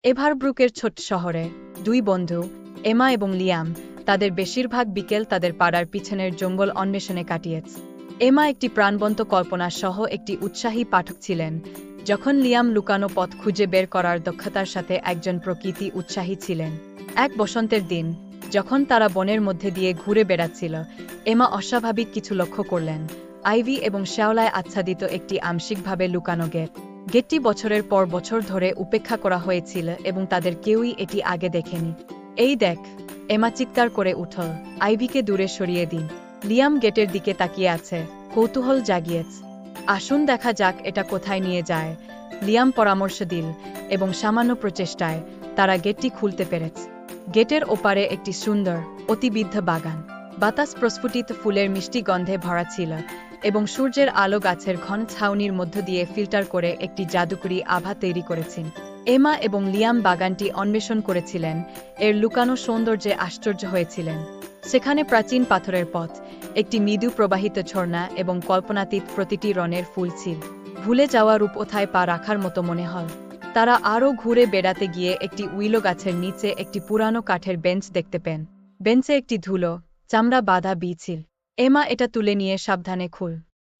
এভারব্রুকের ছোট্ট শহরে দুই বন্ধু, এমা এবং লিয়াম, তাদের বেশিরভাগ বিকেল তাদের পাড়ার পিছনের জঙ্গল অন্বেষণে কাটিয়েছে। এমা একটি প্রাণবন্ত কল্পনা সহ একটি উৎসাহী পাঠক ছিলেন, যখন লিয়াম লুকানো পথ খুঁজে বের করার দক্ষতার সাথে একজন প্রকৃতি উৎসাহী ছিলেন। এক বসন্তের দিন, যখন তারা বনের মধ্যে দিয়ে ঘুরে বেড়াচ্ছিল, এমা অস্বাভাবিক কিছু লক্ষ্য করলেন। আইভি এবং শ্যাওলায় আচ্ছাদিত একটি আংশিকভাবে লুকানো গেট। গেটটি বছরের পর বছর ধরে উপেক্ষা করা হয়েছিল এবং তাদের কেউই এটি আগে দেখেনি। এই দেখ, এমা চিৎকার করে উঠল, আইভিকে দূরে সরিয়ে দিন। লিয়াম গেটের দিকে তাকিয়ে আছে, কৌতূহল জাগিয়েছে। আসুন দেখা যাক এটা কোথায় নিয়ে যায়, লিয়াম পরামর্শ দিল, এবং সামান্য প্রচেষ্টায় তারা গেটটি খুলতে পেরেছে। গেটের ওপারে একটি সুন্দর, অতিবিদ্ধ বাগান। বাতাস প্রস্ফুটিত ফুলের মিষ্টি গন্ধে ভরা ছিল, এবং সূর্যের আলো গাছের ঘন ছাউনির মধ্য দিয়ে ফিল্টার করে একটি জাদুকরী আভা তৈরি করেছেন। এমা এবং লিয়াম বাগানটি অন্বেষণ করেছিলেন, এর লুকানো সৌন্দর্যে আশ্চর্য হয়েছিলেন। সেখানে প্রাচীন পাথরের পথ, একটি মৃদু প্রবাহিত ঝর্ণা এবং কল্পনাতীত প্রতিটি রঙের ফুল ছিল। ভুলে যাওয়া রূপোথায় পা রাখার মতো মনে হয়। তারা আরও ঘুরে বেড়াতে গিয়ে একটি উইলো গাছের নিচে একটি পুরানো কাঠের বেঞ্চ দেখতে পেন। বেঞ্চে একটি ধুলো, চামড়া বাঁধা বি ছিল। এমা এটা তুলে নিয়ে সাবধানে খুল।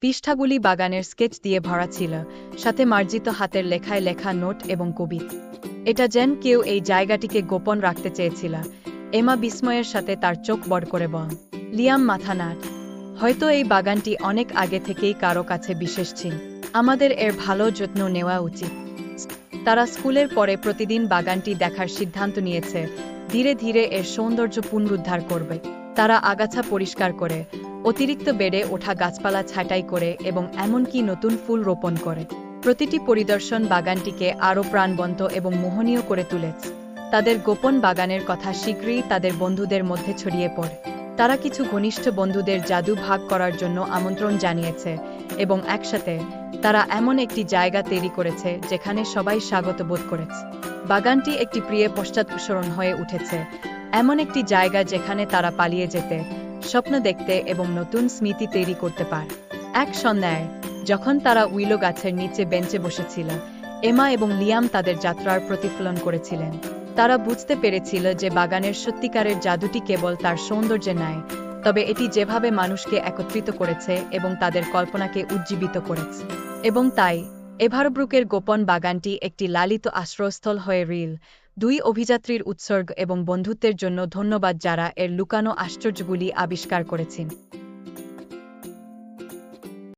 পৃষ্ঠাগুলি বাগানের স্কেচ দিয়ে ভরা ছিল, সাথে মার্জিত হাতের লেখায় লেখা নোট এবং কবিতা। এটা যেন কেউ এই জায়গাটিকে গোপন রাখতে চেয়েছিল। এমা বিস্ময়ের সাথে তার চোখ বড় করে বল। লিয়াম মাথা নাড়। হয়তো এই বাগানটি অনেক আগে থেকেই কারো কাছে বিশেষ ছিল। আমাদের এর ভালো যত্ন নেওয়া উচিত। তারা স্কুলের পরে প্রতিদিন বাগানটি দেখার সিদ্ধান্ত নিয়েছে, ধীরে ধীরে এর সৌন্দর্য পুনরুদ্ধার করবে। তারা আগাছা পরিষ্কার করে, অতিরিক্ত বেড়ে ওঠা গাছপালা ছাঁটাই করে এবং এমনকি নতুন ফুল রোপণ করে। প্রতিটি পরিদর্শন বাগানটিকে আরও প্রাণবন্ত এবং মোহনীয় করে তুলেছে। তাদের গোপন বাগানের কথা শীঘ্রই তাদের বন্ধুদের মধ্যে ছড়িয়ে পড়ে। তারা কিছু ঘনিষ্ঠ বন্ধুদের জাদু ভাগ করার জন্য আমন্ত্রণ জানিয়েছে, এবং একসাথে তারা এমন একটি জায়গা তৈরি করেছে যেখানে সবাই স্বাগত বোধ করেছে। বাগানটি একটি প্রিয় পশ্চাৎপসরণ হয়ে উঠেছে, এমন একটি জায়গা যেখানে তারা পালিয়ে যেতে, স্বপ্ন দেখতে এবং নতুন স্মৃতি তৈরি করতে পারে। এক সন্ধ্যায়, যখন তারা উইলো গাছের নিচে বেঞ্চে বসেছিল, এমা এবং লিয়াম তাদের যাত্রার প্রতিফলন করেছিলেন। তারা বুঝতে পেরেছিল যে বাগানের সত্যিকারের জাদুটি কেবল তার সৌন্দর্যে নয়, তবে এটি যেভাবে মানুষকে একত্রিত করেছে এবং তাদের কল্পনাকে উজ্জীবিত করেছে। এবং তাই, এভারব্রুকের গোপন বাগানটি একটি লালিত আশ্রয়স্থল হয়ে রইল। দুই অভিযাত্রীর উৎসর্গ এবং বন্ধুত্বের জন্য ধন্যবাদ যারা এর লুকানো আশ্চর্যগুলি আবিষ্কার করেছেন।